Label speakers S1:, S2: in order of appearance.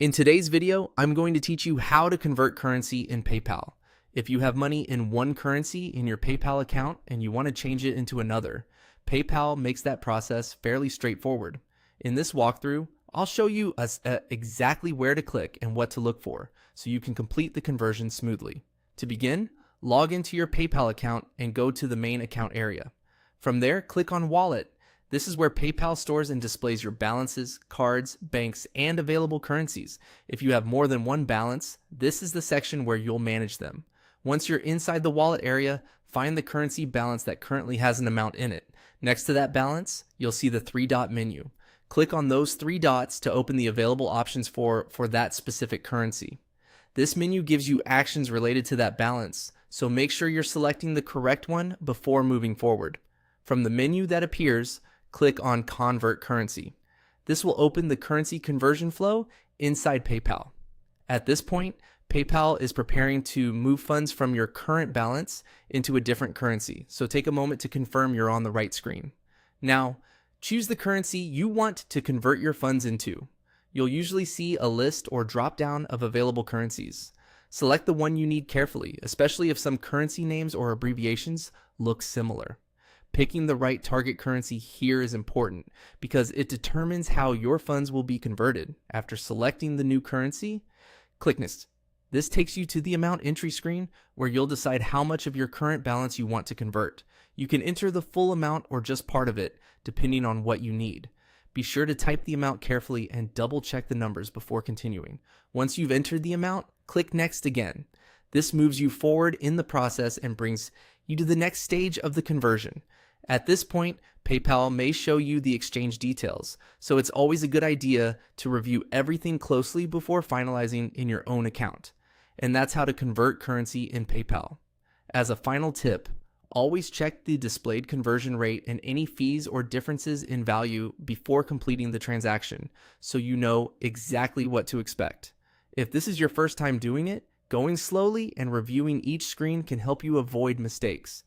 S1: In today's video, I'm going to teach you how to convert currency in PayPal. If you have money in one currency in your PayPal account and you want to change it into another, PayPal makes that process fairly straightforward. In this walkthrough, I'll show you exactly where to click and what to look for so you can complete the conversion smoothly. To begin, log into your PayPal account and go to the main account area. From there, click on Wallet. This is where PayPal stores and displays your balances, cards, banks, and available currencies. If you have more than one balance, this is the section where you'll manage them. Once you're inside the wallet area, find the currency balance that currently has an amount in it. Next to that balance, you'll see the three-dot menu. Click on those three dots to open the available options for that specific currency. This menu gives you actions related to that balance, so make sure you're selecting the correct one before moving forward. From the menu that appears, click on Convert Currency. This will open the currency conversion flow inside PayPal. At this point, PayPal is preparing to move funds from your current balance into a different currency, so take a moment to confirm you're on the right screen. Now, choose the currency you want to convert your funds into. You'll usually see a list or drop down of available currencies. Select the one you need carefully, especially if some currency names or abbreviations look similar. Picking the right target currency here is important because it determines how your funds will be converted. After selecting the new currency, click Next. This takes you to the amount entry screen where you'll decide how much of your current balance you want to convert. You can enter the full amount or just part of it, depending on what you need. Be sure to type the amount carefully and double check the numbers before continuing. Once you've entered the amount, click Next again. This moves you forward in the process and brings you to the next stage of the conversion. At this point, PayPal may show you the exchange details, so it's always a good idea to review everything closely before finalizing in your own account. And that's how to convert currency in PayPal. As a final tip, always check the displayed conversion rate and any fees or differences in value before completing the transaction, so you know exactly what to expect. If this is your first time doing it, going slowly and reviewing each screen can help you avoid mistakes.